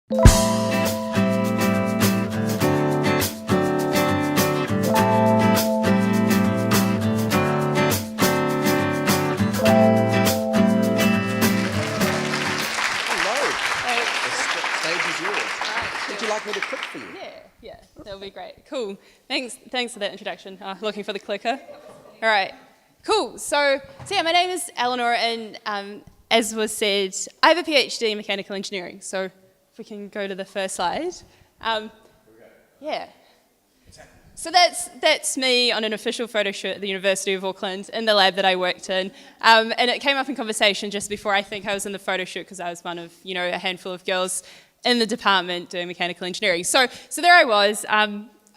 Yeah, that'll be great. Cool. Thanks for that introduction. Looking for the clicker. All right. Cool. So yeah, my name is Elinor, and as was said, I have a PhD in mechanical engineering. So if we can go to the first slide. Yeah. So that's me on an official photo shoot at the University of Auckland in the lab that I worked in. And it came up in conversation just before I think I was in the photo shoot because I was one of, a handful of girls in the department doing mechanical engineering. So there I was.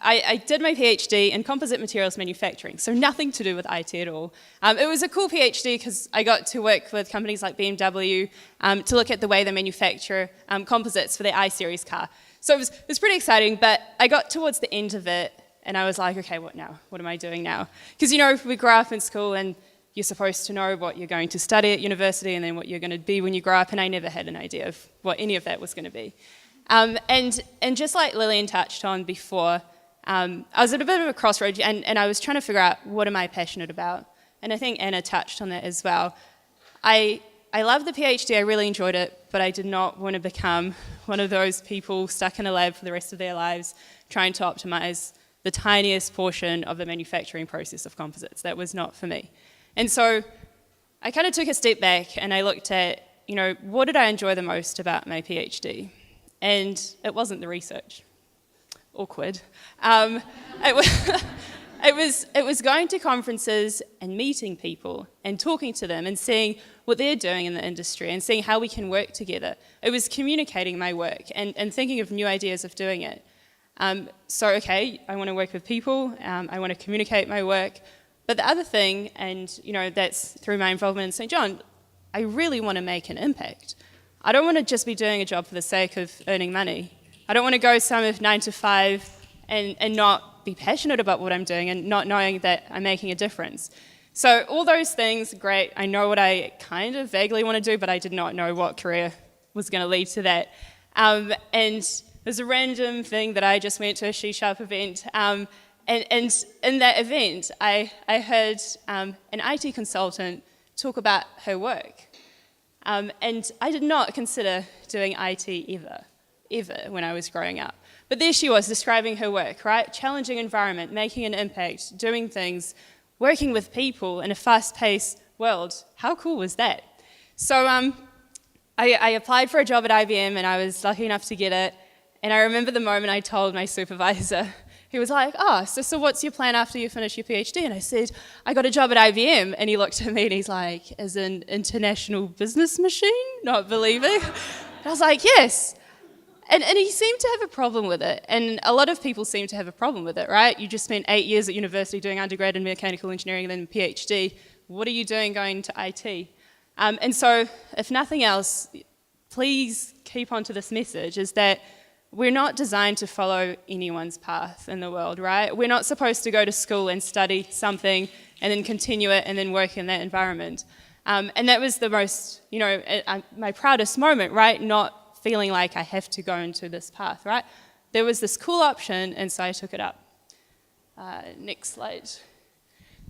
I did my PhD in composite materials manufacturing, so nothing to do with IT at all. It was a cool PhD because I got to work with companies like BMW to look at the way they manufacture composites for their I-Series car. So it was pretty exciting, but I got towards the end of it and I was like, okay, what now? What am I doing now? Because, we grow up in school and you're supposed to know what you're going to study at university and then what you're going to be when you grow up, and I never had an idea of what any of that was going to be. And just like Lillian touched on before, I was at a bit of a crossroads and I was trying to figure out what am I passionate about. And I think Anna touched on that as well. I loved the PhD, I really enjoyed it, but I did not want to become one of those people stuck in a lab for the rest of their lives trying to optimize the tiniest portion of the manufacturing process of composites. That was not for me. And so I kind of took a step back and I looked at, what did I enjoy the most about my PhD? And it wasn't the research. Awkward. It was going to conferences and meeting people and talking to them and seeing what they're doing in the industry and seeing how we can work together. It was communicating my work and thinking of new ideas of doing it. Okay, I want to work with people, I want to communicate my work, but the other thing, and that's through my involvement in St. John, I really want to make an impact. I don't want to just be doing a job for the sake of earning money. I don't want to go somewhere 9 to 5 and not be passionate about what I'm doing and not knowing that I'm making a difference. So all those things, great. I know what I kind of vaguely want to do, but I did not know what career was going to lead to that. And there's a random thing that I just went to a C-Sharp event, and in that event, I heard an IT consultant talk about her work. And I did not consider doing IT ever when I was growing up. But there she was, describing her work, right? Challenging environment, making an impact, doing things, working with people in a fast-paced world. How cool was that? So I applied for a job at IBM, and I was lucky enough to get it. And I remember the moment I told my supervisor, he was like, so what's your plan after you finish your PhD? And I said, I got a job at IBM. And he looked at me and he's like, as an international business machine? Not believing. And I was like, yes. And he seemed to have a problem with it. And a lot of people seem to have a problem with it, right? You just spent 8 years at university doing undergrad in mechanical engineering and then PhD. What are you doing going to IT? And so, if nothing else, please keep on to this message, is that we're not designed to follow anyone's path in the world, right? We're not supposed to go to school and study something and then continue it and then work in that environment. And that was the most, my proudest moment, right? Not feeling like I have to go into this path, right? There was this cool option, and so I took it up. Next slide.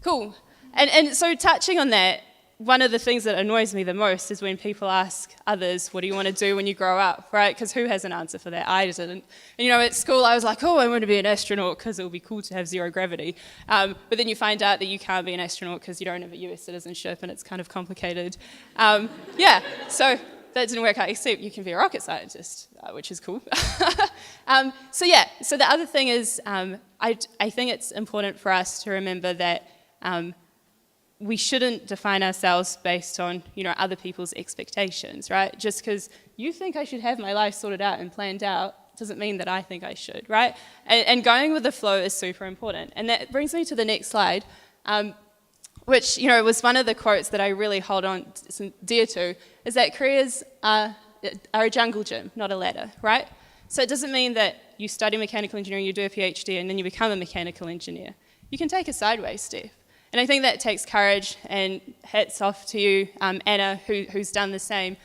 Cool. And so touching on that, one of the things that annoys me the most is when people ask others, what do you want to do when you grow up, right? Because who has an answer for that? I didn't. And, at school I was like, I want to be an astronaut because it will be cool to have zero gravity. But then you find out that you can't be an astronaut because you don't have a US citizenship and it's kind of complicated. So that didn't work out, except you can be a rocket scientist, which is cool. So the other thing is, I think it's important for us to remember that we shouldn't define ourselves based on, other people's expectations, right? Just because you think I should have my life sorted out and planned out doesn't mean that I think I should, right? And going with the flow is super important. And that brings me to the next slide, which, was one of the quotes that I really hold on dear to, is that careers are a jungle gym, not a ladder, right? So it doesn't mean that you study mechanical engineering, you do a PhD, and then you become a mechanical engineer. You can take a sideways step. And I think that takes courage, and hats off to you, Anna, who's done the same,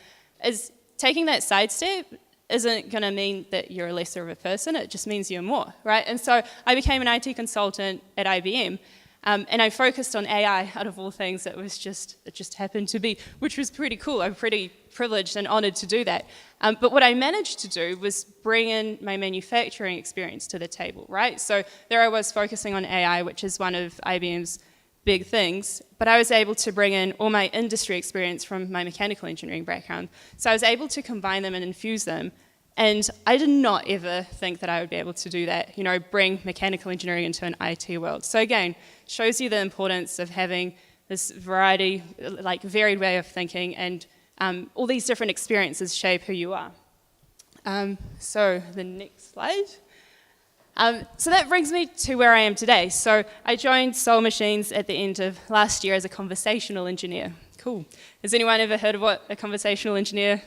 is taking that side step isn't going to mean that you're lesser of a person, it just means you're more, right? And so I became an IT consultant at IBM, and I focused on AI out of all things. It just happened to be, which was pretty cool. I'm pretty privileged and honoured to do that. But what I managed to do was bring in my manufacturing experience to the table, right? So there I was focusing on AI, which is one of IBM's big things, but I was able to bring in all my industry experience from my mechanical engineering background. So I was able to combine them and infuse them. And I did not ever think that I would be able to do that, bring mechanical engineering into an IT world. So again, shows you the importance of having this varied way of thinking, and all these different experiences shape who you are. So the next slide. So that brings me to where I am today. So I joined Soul Machines at the end of last year as a conversational engineer. Cool. Has anyone ever heard of what a conversational engineer?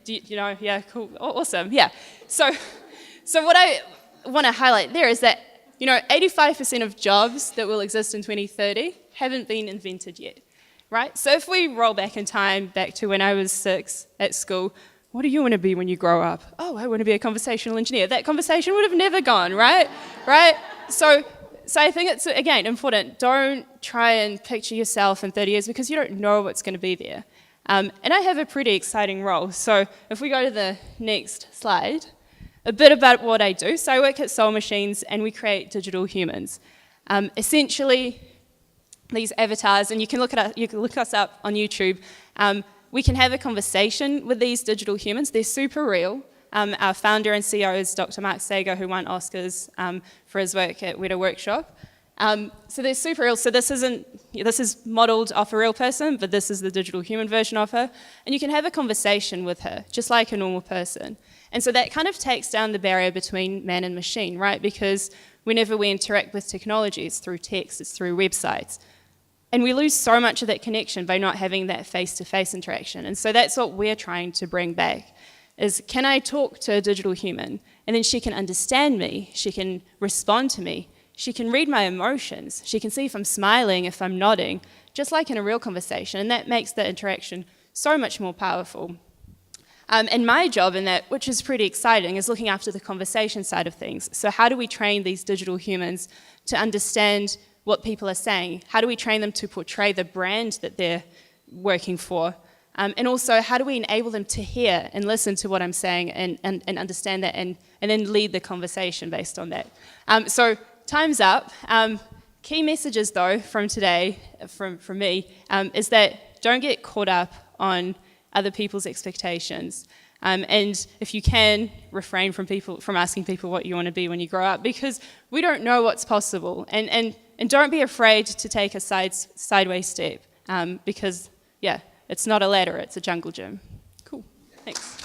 Yeah, cool, awesome, yeah. So what I want to highlight there is that 85% of jobs that will exist in 2030 haven't been invented yet, right? So if we roll back in time, back to when I was 6 at school, what do you want to be when you grow up? Oh, I want to be a conversational engineer. That conversation would have never gone, right? Right? So I think it's, again, important. Don't try and picture yourself in 30 years because you don't know what's going to be there. And I have a pretty exciting role. So if we go to the next slide, a bit about what I do. So I work at Soul Machines and we create digital humans. Essentially, these avatars, and you can look us up on YouTube, we can have a conversation with these digital humans. They're super real. Our founder and CEO is Dr. Mark Sager, who won Oscars for his work at Weta Workshop. So they're super real. So this is modeled off a real person, but this is the digital human version of her. And you can have a conversation with her, just like a normal person. And so that kind of takes down the barrier between man and machine, right? Because whenever we interact with technology, it's through text, it's through websites. And we lose so much of that connection by not having that face-to-face interaction. And so that's what we're trying to bring back, is can I talk to a digital human, and then she can understand me, she can respond to me, she can read my emotions, she can see if I'm smiling, if I'm nodding, just like in a real conversation, and that makes the interaction so much more powerful. And my job in that, which is pretty exciting, is looking after the conversation side of things. So how do we train these digital humans to understand what people are saying? How do we train them to portray the brand that they're working for? And also, how do we enable them to hear and listen to what I'm saying and understand that and then lead the conversation based on that? So time's up. Key messages, though, from today, from me, is that don't get caught up on other people's expectations. And if you can, refrain from asking people what you want to be when you grow up, because we don't know what's possible. And don't be afraid to take a sideways step, because, yeah, it's not a ladder, it's a jungle gym. Cool, thanks.